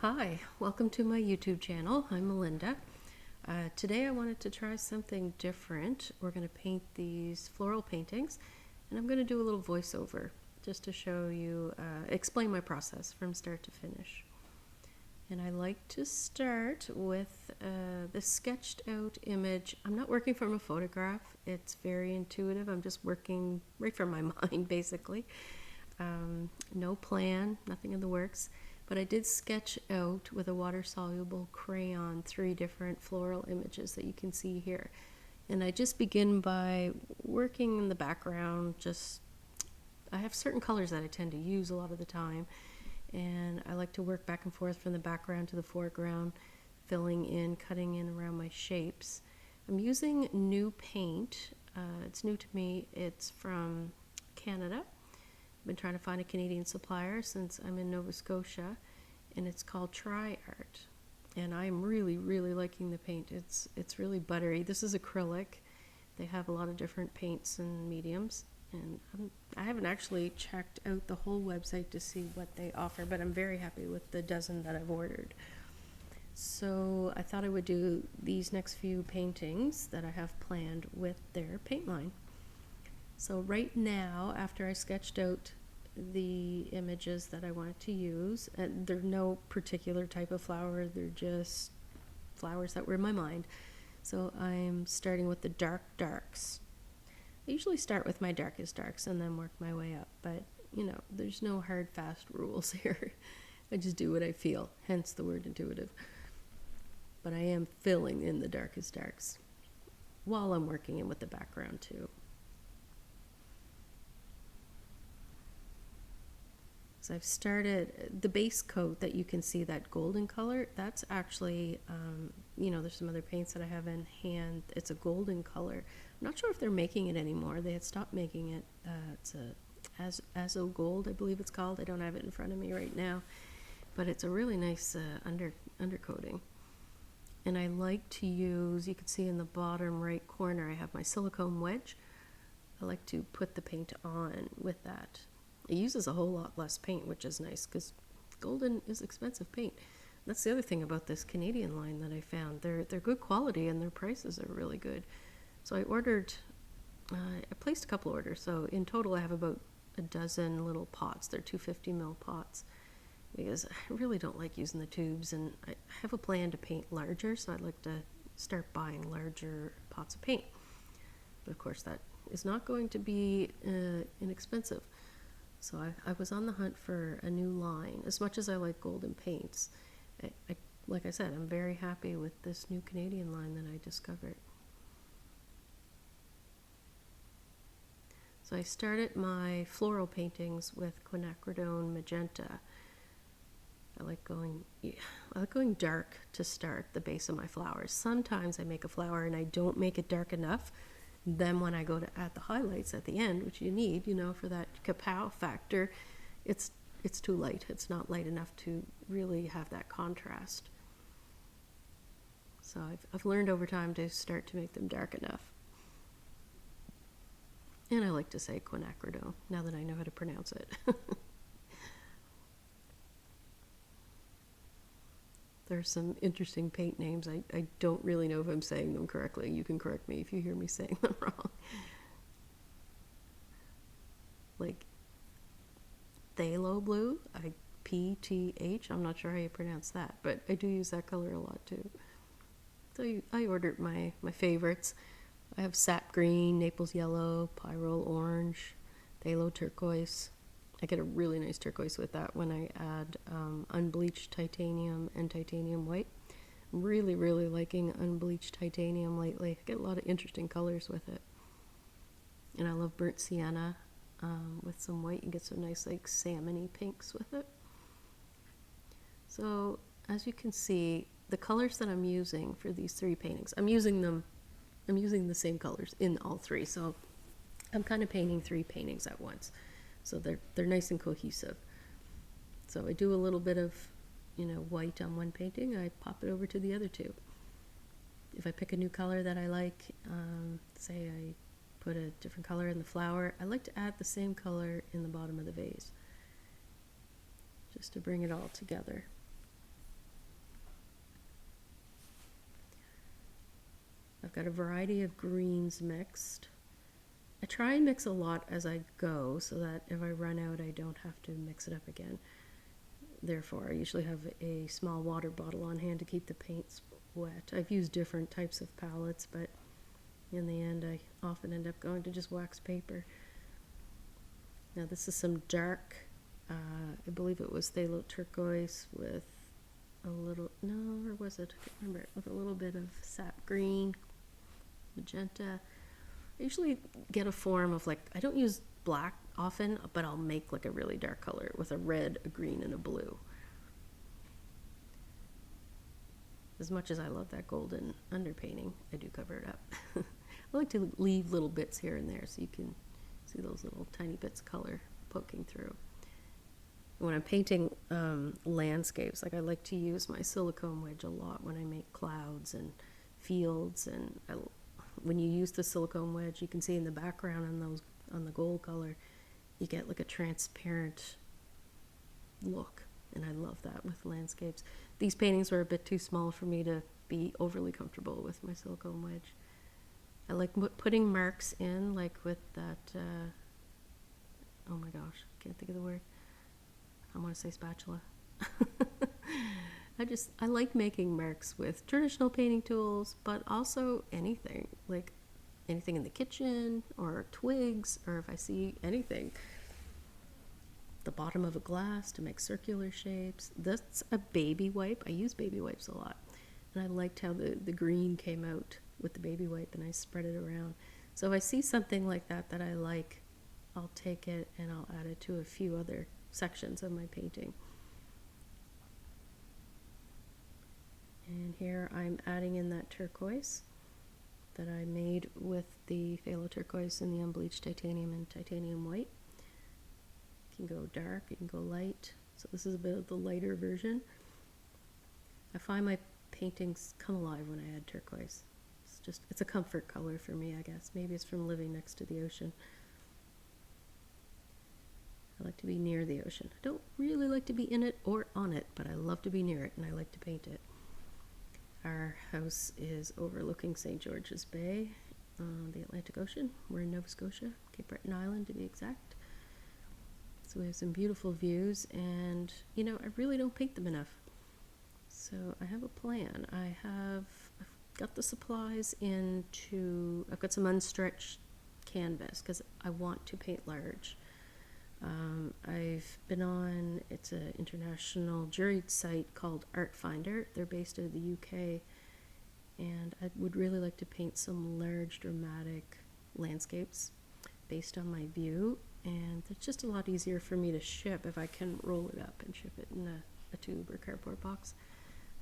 Hi, welcome to my YouTube channel. I'm Melinda. Today I wanted to try something different. We're going to paint these floral paintings, and I'm going to do a little voiceover just to show you, explain my process from start to finish. And I like to start with the sketched out image. I'm not working from a photograph. It's very intuitive. I'm just working right from my mind, basically. No plan, nothing in the works. But I did sketch out with a water-soluble crayon 3 different floral images that you can see here. And I just begin by working in the background. I have certain colors that I tend to use a lot of the time. And I like to work back and forth from the background to the foreground, filling in, cutting in around my shapes. I'm using new paint. It's new to me. It's from Canada. I've been trying to find a Canadian supplier since I'm in Nova Scotia, and it's called Tri Art. And I'm really liking the paint. It's really buttery. This is acrylic. They have a lot of different paints and mediums, and I haven't actually checked out the whole website to see what they offer, but I'm very happy with the dozen that I've ordered. So I thought I would do these next few paintings that I have planned with their paint line. So right now, after I sketched out the images that I wanted to use, and they're no particular type of flower, they're just flowers that were in my mind. So I'm starting with the dark darks. I usually start with my darkest darks and then work my way up, but you know, there's no hard fast rules here. I just do what I feel, hence the word intuitive. But I am filling in the darkest darks while I'm working in with the background too. So I've started the base coat that you can see, that golden color, that's actually, there's some other paints that I have in hand. It's a golden color. I'm not sure if they're making it anymore. They had stopped making it. It's a Azo Gold, I believe it's called. I don't have it in front of me right now, but it's a really nice undercoating. And I like to use, you can see in the bottom right corner, I have my silicone wedge. I like to put the paint on with that. It uses a whole lot less paint, which is nice because golden is expensive paint. That's the other thing about this Canadian line that I found. They're good quality and their prices are really good. So I placed a couple orders. So in total I have about a dozen little pots. They're 250 ml pots because I really don't like using the tubes, and I have a plan to paint larger, so I'd like to start buying larger pots of paint. But of course that is not going to be inexpensive. So I was on the hunt for a new line. As much as I like golden paints, like I said, I'm very happy with this new Canadian line that I discovered. So I started my floral paintings with quinacridone magenta. I like going dark to start the base of my flowers. Sometimes I make a flower and I don't make it dark enough. Then when I go to add the highlights at the end, which you need, for that kapow factor, it's too light. It's not light enough to really have that contrast. So I've learned over time to start to make them dark enough. And I like to say quinacridone, now that I know how to pronounce it. There's some interesting paint names. I don't really know if I'm saying them correctly. You can correct me if you hear me saying them wrong. Like phthalo blue, PTH. I'm not sure how you pronounce that, but I do use that color a lot too. So I ordered my favorites. I have sap green, Naples yellow, pyrrole orange, phthalo turquoise. I get a really nice turquoise with that when I add unbleached titanium and titanium white. I'm really liking unbleached titanium lately. I get a lot of interesting colors with it. And I love burnt sienna with some white. You get some nice like salmon-y pinks with it. So as you can see, the colors that I'm using for these 3 paintings, I'm using the same colors in all 3. So I'm kind of painting 3 paintings at once. So they're nice and cohesive. So I do a little bit of, white on one painting, I pop it over to the other 2. If I pick a new color that I like, say I put a different color in the flower, I like to add the same color in the bottom of the vase, just to bring it all together. I've got a variety of greens mixed. I try and mix a lot as I go so that if I run out, I don't have to mix it up again. Therefore, I usually have a small water bottle on hand to keep the paints wet. I've used different types of palettes, but in the end, I often end up going to just wax paper. Now this is some dark, I believe it was phthalo turquoise with a little, no, or was it? I can't remember. With a little bit of sap green, magenta. I usually get a form of, like, I don't use black often, but I'll make like a really dark color with a red, a green, and a blue. As much as I love that golden underpainting, I do cover it up. I like to leave little bits here and there so you can see those little tiny bits of color poking through. When I'm painting landscapes, like, I like to use my silicone wedge a lot when I make clouds and fields, and when you use the silicone wedge, you can see in the background and those on the gold color, you get like a transparent look, and I love that with landscapes. These paintings were a bit too small for me to be overly comfortable with my silicone wedge. I like putting marks in, like with that, oh my gosh, can't think of the word. I want to say spatula. I like making marks with traditional painting tools, but also anything, like anything in the kitchen or twigs, or if I see anything, the bottom of a glass to make circular shapes. That's a baby wipe. I use baby wipes a lot, and I liked how the green came out with the baby wipe, and I spread it around. So if I see something like that that I like, I'll take it and I'll add it to a few other sections of my painting. And here I'm adding in that turquoise that I made with the phthalo turquoise and the unbleached titanium and titanium white. You can go dark, you can go light. So this is a bit of the lighter version. I find my paintings come alive when I add turquoise. It's a comfort color for me, I guess. Maybe it's from living next to the ocean. I like to be near the ocean. I don't really like to be in it or on it, but I love to be near it, and I like to paint it. Our house is overlooking St. George's Bay, the Atlantic Ocean. We're in Nova Scotia, Cape Breton Island to be exact. So we have some beautiful views, and you know, I really don't paint them enough. So I have a plan. I've got the supplies I've got some unstretched canvas because I want to paint large. I've been on, it's an international juried site called Art Finder. They're based out of the UK, and I would really like to paint some large dramatic landscapes based on my view, and it's just a lot easier for me to ship if I can roll it up and ship it in a tube or cardboard box.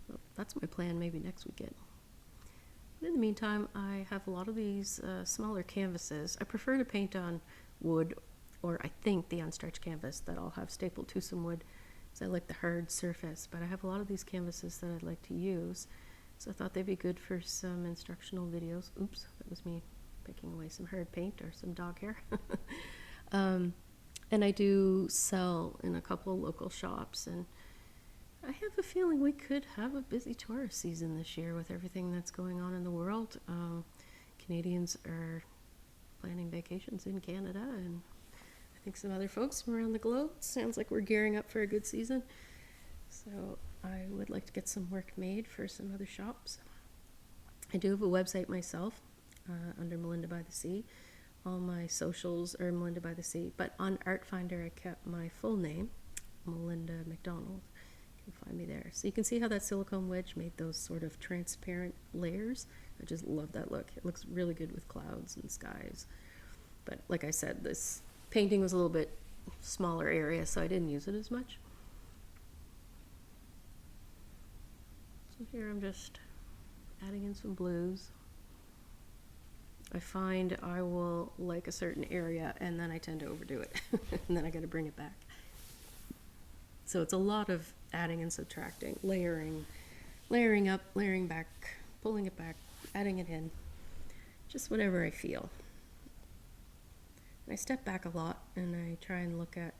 So that's my plan, maybe next weekend. But in the meantime, I have a lot of these smaller canvases. I prefer to paint on wood, or I think the unstretched canvas that I'll have stapled to some wood, because I like the hard surface. But I have a lot of these canvases that I'd like to use, so I thought they'd be good for some instructional videos. Oops, that was me picking away some hard paint or some dog hair. And I do sell in a couple local shops, and I have a feeling we could have a busy tourist season this year with everything that's going on in the world. Canadians are planning vacations in Canada, and I think some other folks from around the globe. Sounds like we're gearing up for a good season. So I would like to get some work made for some other shops. I do have a website myself under Melinda by the Sea. All my socials are Melinda by the Sea, but on Art Finder I kept my full name, Melinda McDonald. You can find me there. So you can see how that silicone wedge made those sort of transparent layers. I just love that look. It looks really good with clouds and skies. But like I said, this painting was a little bit smaller area, so I didn't use it as much. So here I'm just adding in some blues. I find I will like a certain area and then I tend to overdo it and then I got to bring it back. So it's a lot of adding and subtracting, layering up, layering back, pulling it back, adding it in, just whatever I feel. And I step back a lot and I try and look at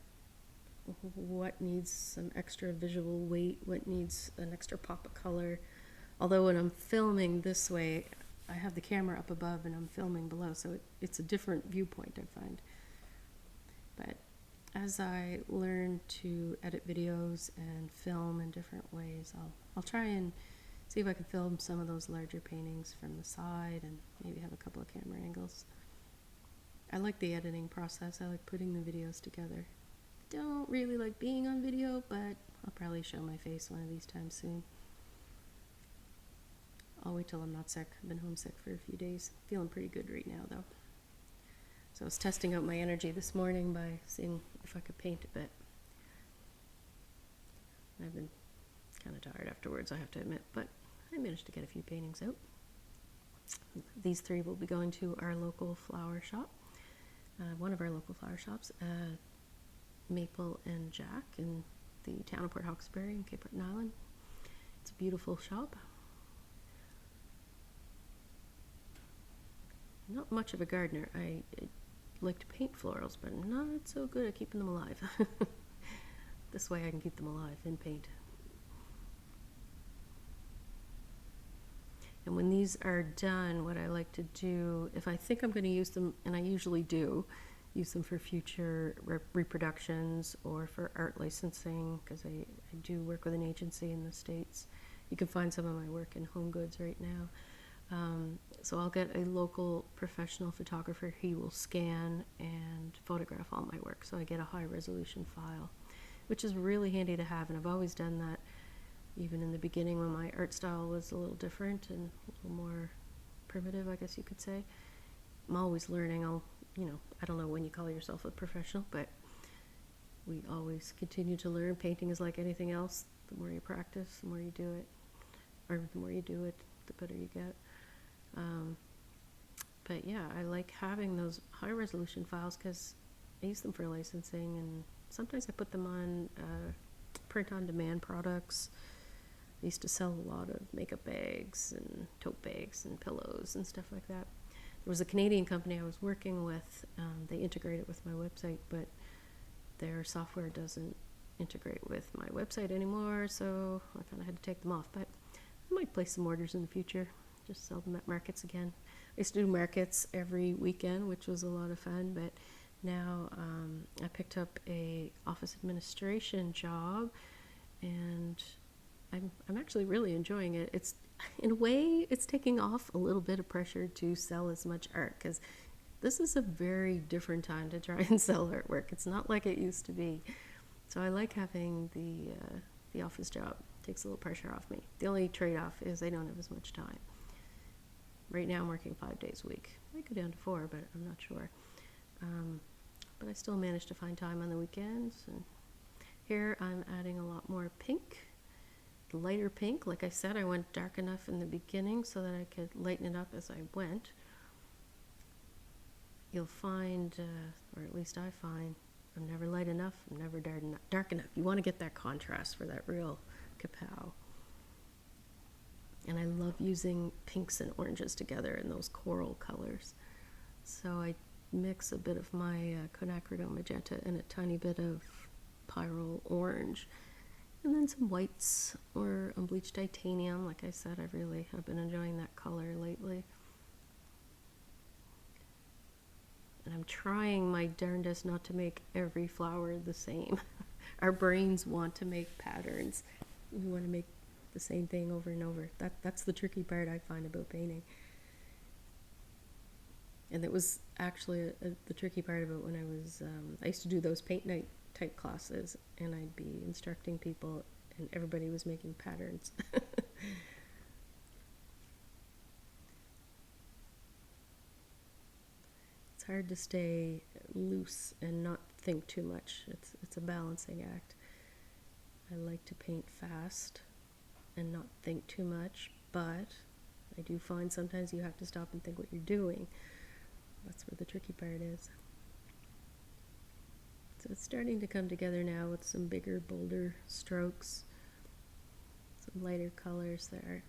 what needs some extra visual weight, what needs an extra pop of color. Although when I'm filming this way, I have the camera up above and I'm filming below, so it's a different viewpoint, I find. But as I learn to edit videos and film in different ways, I'll try and see if I can film some of those larger paintings from the side and maybe have a couple of camera angles. I like the editing process. I like putting the videos together. Don't really like being on video, but I'll probably show my face one of these times soon. I'll wait till I'm not sick. I've been homesick for a few days. Feeling pretty good right now, though. So I was testing out my energy this morning by seeing if I could paint a bit. I've been kind of tired afterwards, I have to admit, but I managed to get a few paintings out. These 3 will be going to our local flower shop. One of our local flower shops, Maple and Jack in the town of Port Hawkesbury in Cape Breton Island. It's a beautiful shop. Not much of a gardener. I like to paint florals, but not so good at keeping them alive. This way I can keep them alive in paint. And when these are done, what I like to do, if I think I'm going to use them, and I usually do, use them for future reproductions or for art licensing, because I do work with an agency in the States. You can find some of my work in Home Goods right now. So I'll get a local professional photographer. He will scan and photograph all my work, so I get a high resolution file, which is really handy to have, and I've always done that even in the beginning when my art style was a little different and a little more primitive, I guess you could say. I'm always learning. I don't know when you call yourself a professional, but we always continue to learn. Painting is like anything else. The more you practice, the more you do it, or the more you do it, the better you get. But yeah, I like having those high resolution files because I use them for licensing, and sometimes I put them on print on demand products. I used to sell a lot of makeup bags and tote bags and pillows and stuff like that. There was a Canadian company I was working with. They integrate it with my website, but their software doesn't integrate with my website anymore, so I kind of had to take them off. But I might place some orders in the future, just sell them at markets again. I used to do markets every weekend, which was a lot of fun, but now I picked up a office administration job, and I'm actually really enjoying it. It's, in a way, it's taking off a little bit of pressure to sell as much art, because this is a very different time to try and sell artwork. It's not like it used to be. So I like having the office job. It takes a little pressure off me. The only trade-off is I don't have as much time. Right now I'm working 5 days a week. I might go down to 4, but I'm not sure. But I still manage to find time on the weekends. And here I'm adding a lot more pink, lighter pink. Like I said, I went dark enough in the beginning so that I could lighten it up as I went. You'll find, or at least I find, I'm never light enough, I'm never dark enough. You want to get that contrast for that real kapow. And I love using pinks and oranges together in those coral colors. So I mix a bit of my quinacridone magenta and a tiny bit of pyrrole orange, and then some whites or unbleached titanium. Like I said, I've been enjoying that color lately. And I'm trying my darndest not to make every flower the same. Our brains want to make patterns. We want to make the same thing over and over. That's the tricky part I find about painting. And it was actually the tricky part about when I used to do those paint night type classes, and I'd be instructing people and everybody was making patterns. It's hard to stay loose and not think too much. It's a balancing act. I like to paint fast and not think too much, but I do find sometimes you have to stop and think what you're doing. That's where the tricky part is. So it's starting to come together now with some bigger, bolder strokes, some lighter colors there.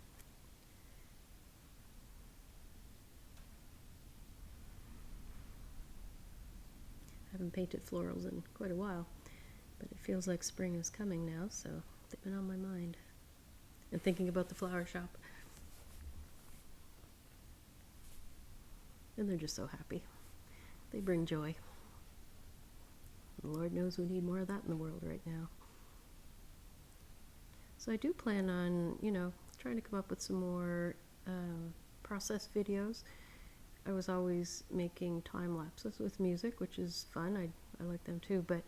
I haven't painted florals in quite a while, but it feels like spring is coming now, so they've been on my mind. And thinking about the flower shop. and they're just so happy. They bring joy. Lord knows we need more of that in the world right now. So I do plan on, trying to come up with some more process videos. I was always making time lapses with music, which is fun. I like them too, but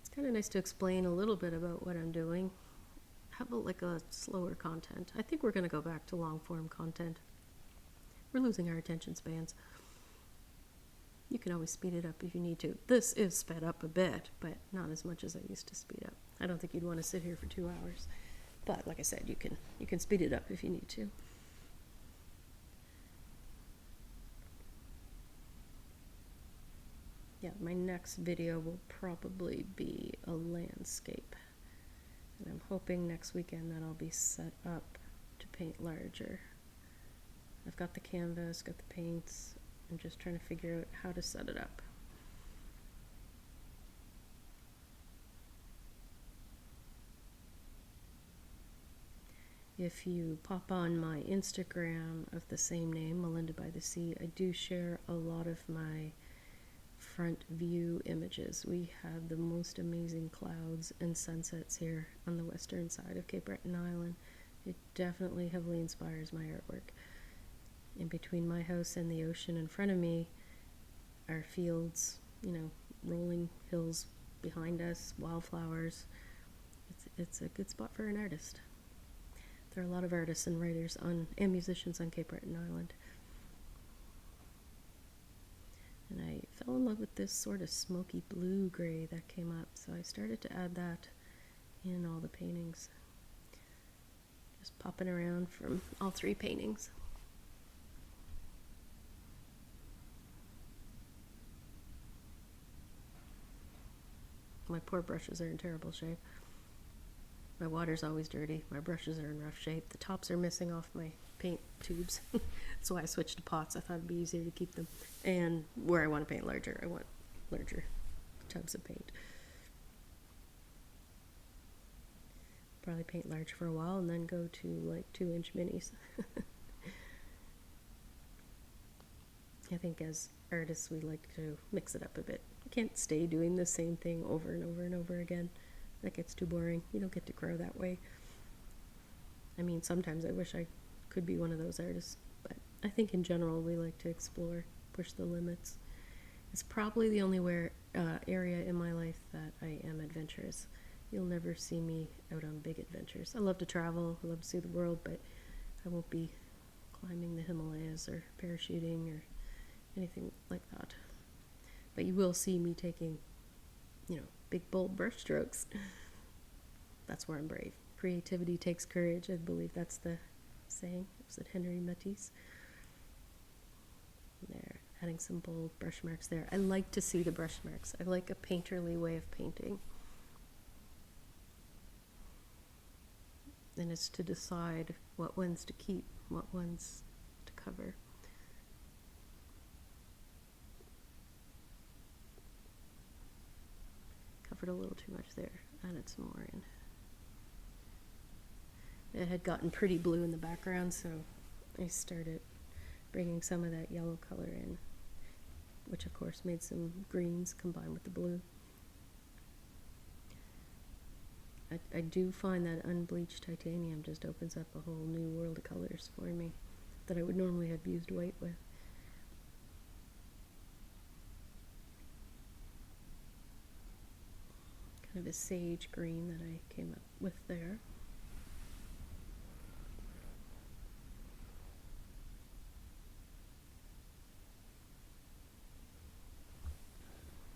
it's kind of nice to explain a little bit about what I'm doing. How about like a slower content? I think we're going to go back to long form content. We're losing our attention spans. You can always speed it up if you need to. This is sped up a bit, but not as much as I used to speed up. I don't think you'd want to sit here for 2 hours. But like I said, you can speed it up if you need to. Yeah, my next video will probably be a landscape. And I'm hoping next weekend that I'll be set up to paint larger. I've got the canvas, got the paints. I'm just trying to figure out how to set it up. If you pop on my Instagram of the same name, Melinda by the Sea, I do share a lot of my front view images. We have the most amazing clouds and sunsets here on the western side of Cape Breton Island. It definitely heavily inspires my artwork. In between my house and the ocean in front of me are fields, rolling hills behind us, wildflowers. It's a good spot for an artist. There are a lot of artists and writers and musicians on Cape Breton Island. And I fell in love with this sort of smoky blue gray that came up, so I started to add that in all the paintings. Just popping around from all 3 paintings. My poor brushes are in terrible shape. My water's always dirty. My brushes are in rough shape. The tops are missing off my paint tubes. That's why I switched to pots. I thought it'd be easier to keep them. And where I want to paint larger, I want larger tubs of paint. Probably paint large for a while and then go to like 2-inch minis. I think as artists we like to mix it up a bit. You can't stay doing the same thing over and over and over again. That gets too boring. You don't get to grow that way. I mean, sometimes I wish I could be one of those artists, but I think in general we like to explore, push the limits. It's probably the only area in my life that I am adventurous. You'll never see me out on big adventures. I love to travel, I love to see the world, but I won't be climbing the Himalayas or parachuting or anything like that. But you will see me taking, big bold brush strokes. That's where I'm brave. Creativity takes courage. I believe that's the saying. Was it Henry Matisse? There, adding some bold brush marks there. I like to see the brush marks. I like a painterly way of painting. And it's to decide what ones to keep, what ones to cover. Covered a little too much there. Added some more in. It had gotten pretty blue in the background, so I started bringing some of that yellow color in, which of course made some greens combine with the blue. I do find that unbleached titanium just opens up a whole new world of colors for me that I would normally have used white with. Kind of a sage green that I came up with there.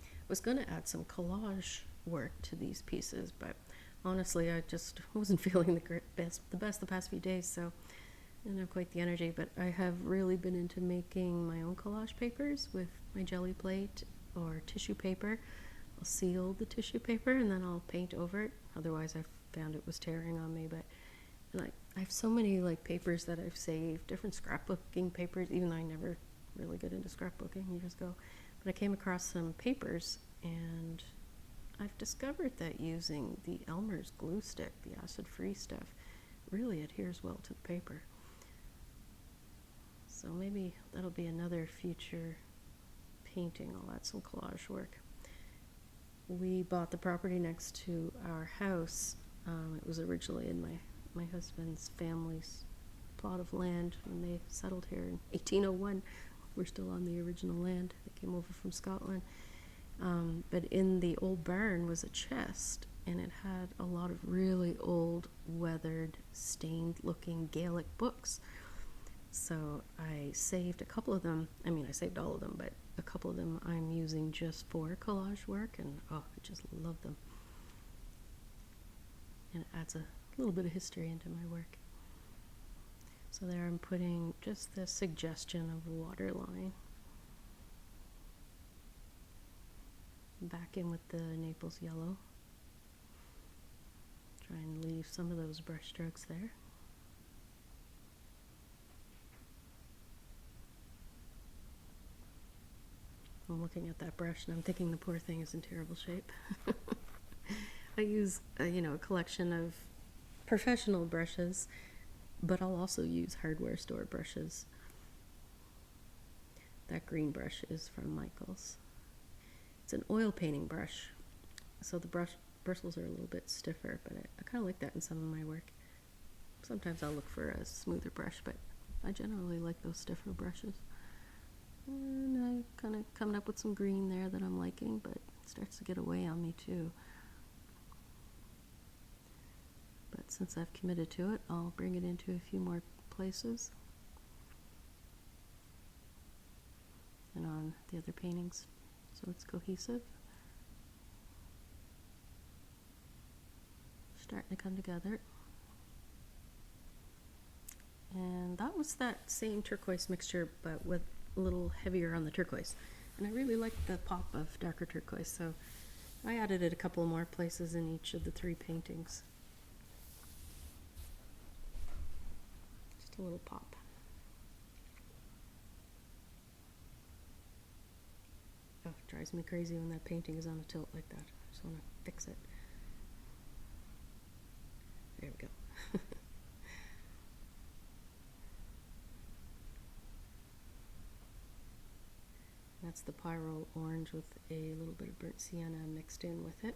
I was going to add some collage work to these pieces, but honestly I just wasn't feeling the best the past few days, so I didn't have quite the energy. But I have really been into making my own collage papers with my jelly plate or tissue paper. I'll seal the tissue paper and then I'll paint over it. Otherwise I found it was tearing on me. And I have so many papers that I've saved, different scrapbooking papers, even though I never really get into scrapbooking years ago. But I came across some papers, and I've discovered that using the Elmer's glue stick, the acid-free stuff, really adheres well to the paper. So maybe that'll be another future painting. I'll add some collage work. We bought the property next to our house. It was originally in my husband's family's plot of land when they settled here in 1801. We're still on the original land. They came over from Scotland. But in the old barn was a chest, and it had a lot of really old, weathered, stained-looking Gaelic books. So I saved a couple of them. I mean, I saved all of them, but a couple of them I'm using just for collage work, and oh, I just love them. And it adds a little bit of history into my work. So there I'm putting just the suggestion of a water line. Back in with the Naples yellow. Try and leave some of those brush strokes there. I'm looking at that brush and I'm thinking the poor thing is in terrible shape. I use a collection of professional brushes, but I'll also use hardware store brushes. That green brush is from Michael's. It's an oil painting brush, so the bristles are a little bit stiffer, but I kind of like that in some of my work. Sometimes I'll look for a smoother brush, but I generally like those stiffer brushes. And I kind of coming up with some green there that I'm liking, but it starts to get away on me too. But since I've committed to it, I'll bring it into a few more places. And on the other paintings, so it's cohesive. Starting to come together. And that was that same turquoise mixture, but with a little heavier on the turquoise. And I really liked the pop of darker turquoise, so I added it a couple more places in each of the 3 paintings. Just a little pop. Oh, it drives me crazy when that painting is on a tilt like that. I just want to fix it. There we go. That's the Pyrrole orange with a little bit of burnt sienna mixed in with it.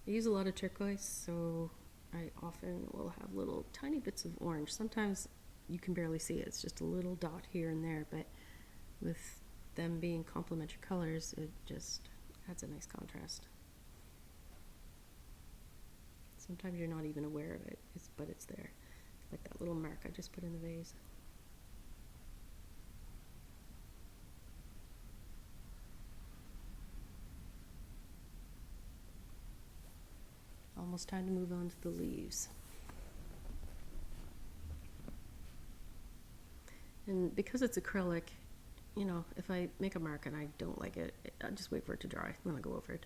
I use a lot of turquoise, so I often will have little tiny bits of orange. Sometimes you can barely see it. It's just a little dot here and there, but with them being complementary colors, it just adds a nice contrast. Sometimes you're not even aware of it, but it's there. Like that little mark I just put in the vase. Almost time to move on to the leaves. And because it's acrylic, if I make a mark and I don't like it, I just wait for it to dry, then I'll go over it.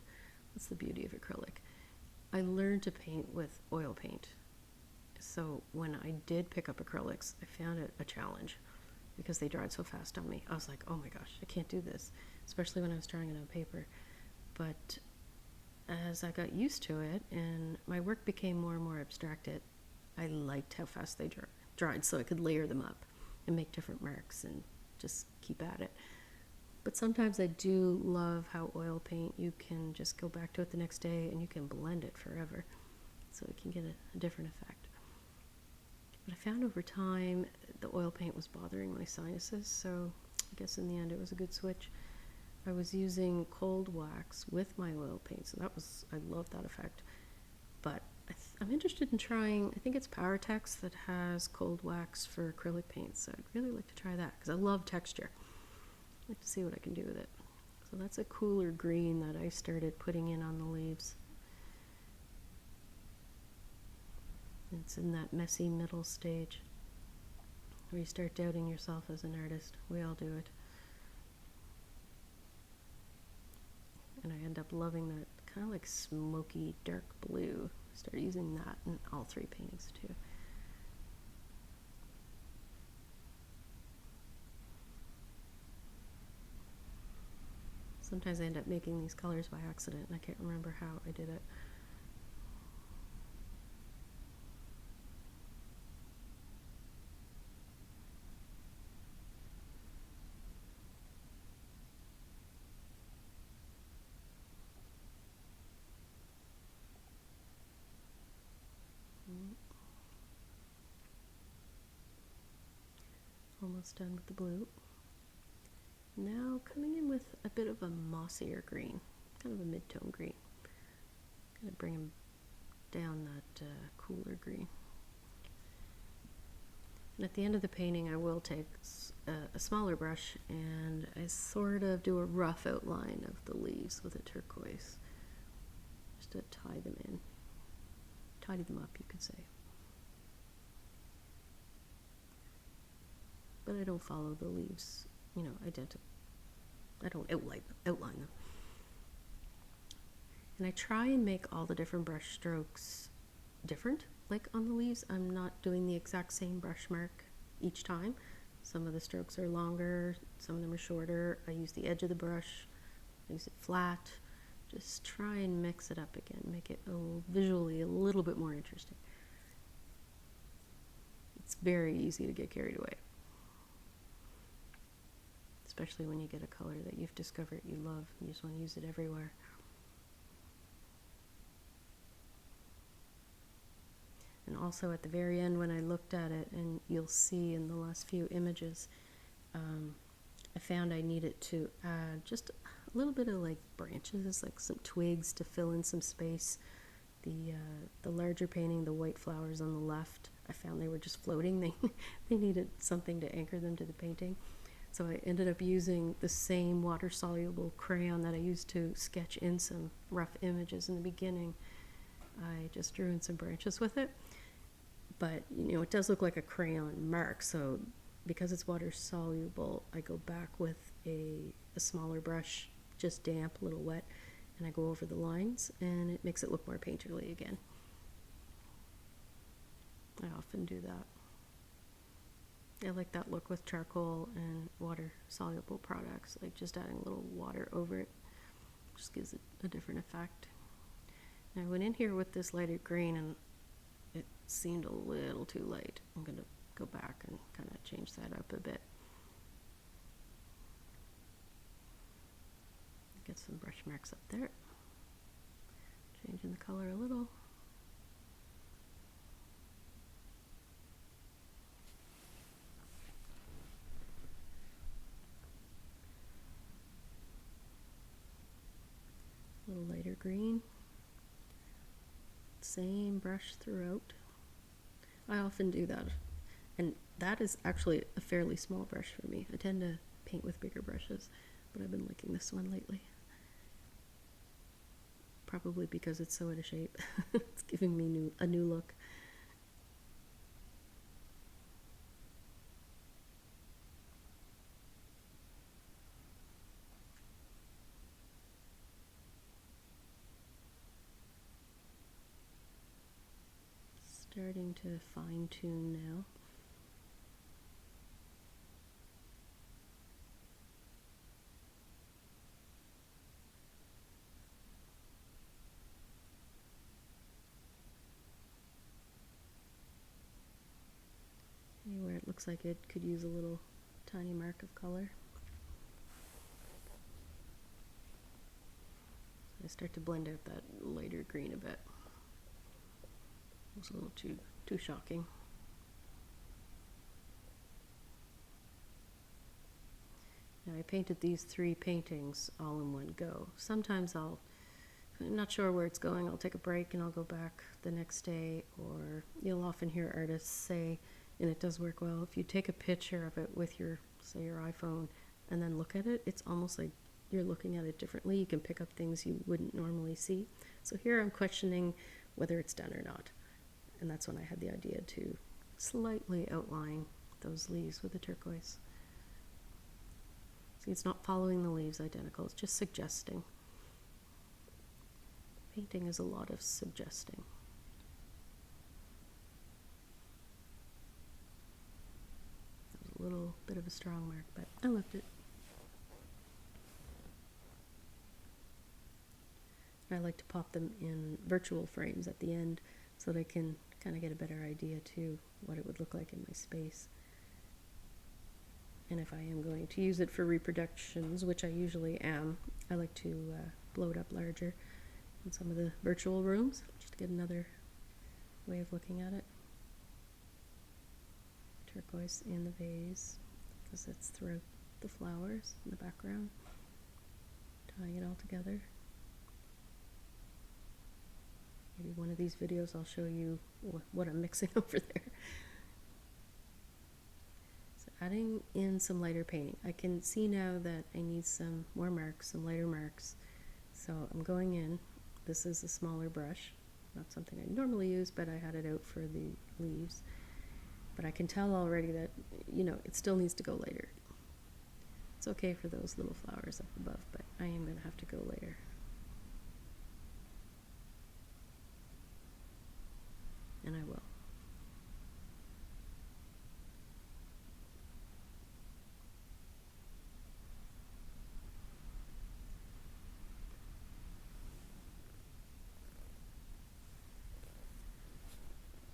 That's the beauty of acrylic. I learned to paint with oil paint. So when I did pick up acrylics, I found it a challenge because they dried so fast on me. I was like, oh my gosh, I can't do this, especially when I was trying it on paper. But as I got used to it and my work became more and more abstracted, I liked how fast they dried, so I could layer them up and make different marks and just keep at it. But sometimes I do love how oil paint, you can just go back to it the next day and you can blend it forever, so it can get a different effect. But I found over time the oil paint was bothering my sinuses, so I guess in the end it was a good switch. I was using cold wax with my oil paint, so I love that effect. But I'm interested in trying, I think it's PowerTex that has cold wax for acrylic paint, so I'd really like to try that because I love texture. I'd like to see what I can do with it. So that's a cooler green that I started putting in on the leaves. It's in that messy middle stage where you start doubting yourself as an artist. We all do it. And I end up loving that kind of like smoky dark blue. I started using that in all 3 paintings too. Sometimes I end up making these colors by accident and I can't remember how I did it. Almost done with the blue. Now coming in with a bit of a mossier green, kind of a mid-tone green. Gonna bring him down that cooler green. And at the end of the painting I will take a smaller brush and I sort of do a rough outline of the leaves with a turquoise, just to tie them in, tidy them up you could say. But I don't follow the leaves, you know, identical. I don't outline them. And I try and make all the different brush strokes different. Like on the leaves, I'm not doing the exact same brush mark each time. Some of the strokes are longer, some of them are shorter. I use the edge of the brush, I use it flat. Just try and mix it up again, make it visually a little bit more interesting. It's very easy to get carried away, especially when you get a color that you've discovered you love and you just want to use it everywhere. And also at the very end when I looked at it, and you'll see in the last few images, I found I needed to add just a little bit of like branches, like some twigs to fill in some space. The larger painting, the white flowers on the left, I found they were just floating. They needed something to anchor them to the painting. So I ended up using the same water-soluble crayon that I used to sketch in some rough images in the beginning. I just drew in some branches with it. But, you know, it does look like a crayon mark, so because it's water-soluble, I go back with a smaller brush, just damp, a little wet, and I go over the lines, and it makes it look more painterly again. I often do that. I like that look with charcoal and water-soluble products, like just adding a little water over it just gives it a different effect. And I went in here with this lighter green and it seemed a little too light. I'm going to go back and kind of change that up a bit. Get some brush marks up there. Changing the color a little. A little lighter green. Same brush throughout. I often do that, and that is actually a fairly small brush for me. I tend to paint with bigger brushes, but I've been liking this one lately. Probably because it's so out of shape. It's giving me a new look. Starting to fine-tune now. Anywhere it looks like it could use a little tiny mark of color. I start to blend out that lighter green a bit. It was a little too shocking. Now I painted these 3 paintings all in one go. Sometimes I'm not sure where it's going, I'll take a break and I'll go back the next day, or you'll often hear artists say, and it does work well, if you take a picture of it with your, say, your iPhone and then look at it, it's almost like you're looking at it differently. You can pick up things you wouldn't normally see. So here I'm questioning whether it's done or not. And that's when I had the idea to slightly outline those leaves with the turquoise. See, it's not following the leaves identical, it's just suggesting. Painting is a lot of suggesting. That was a little bit of a strong mark, but I left it. I like to pop them in virtual frames at the end so they can kind of get a better idea too what it would look like in my space. And if I am going to use it for reproductions, which I usually am, I like to blow it up larger in some of the virtual rooms just to get another way of looking at it. Turquoise in the vase, because it's throughout the flowers in the background, tying it all together. Maybe one of these videos I'll show you what I'm mixing over there. So adding in some lighter painting. I can see now that I need some more marks, some lighter marks. So I'm going in. This is a smaller brush, not something I normally use, but I had it out for the leaves. But I can tell already that, you know, it still needs to go lighter. It's okay for those little flowers up above, but I am going to have to go lighter. And I will.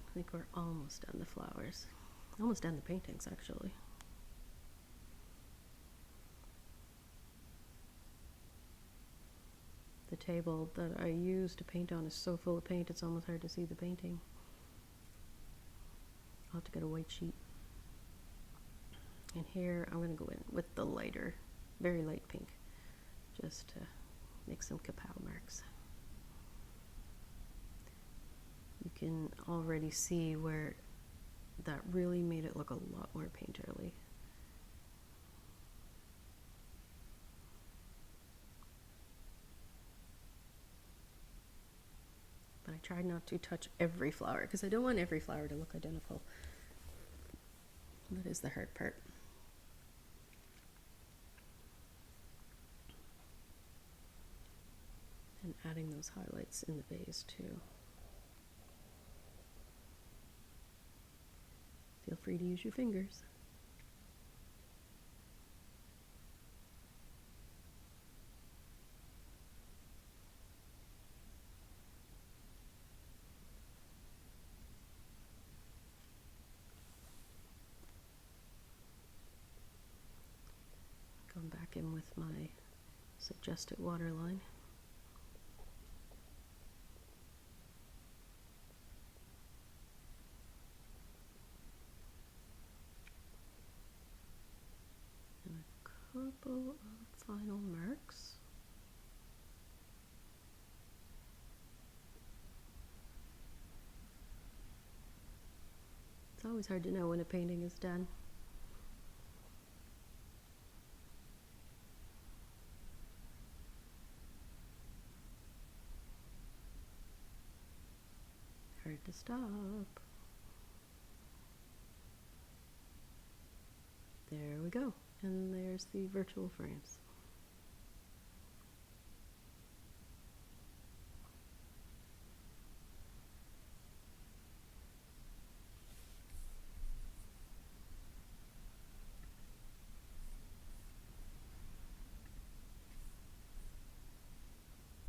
I think we're almost done the flowers. Almost done the paintings, actually. The table that I use to paint on is so full of paint, it's almost hard to see the painting. I'll have to get a white sheet. And here I'm going to go in with the lighter, very light pink, just to make some kapow marks. You can already see where that really made it look a lot more painterly. But I tried not to touch every flower because I don't want every flower to look identical. That is the hard part. And adding those highlights in the vase too. Feel free to use your fingers. Going back in with my suggested waterline. And a couple of final marks. It's always hard to know when a painting is done. Hard to stop. There we go. And there's the virtual frames.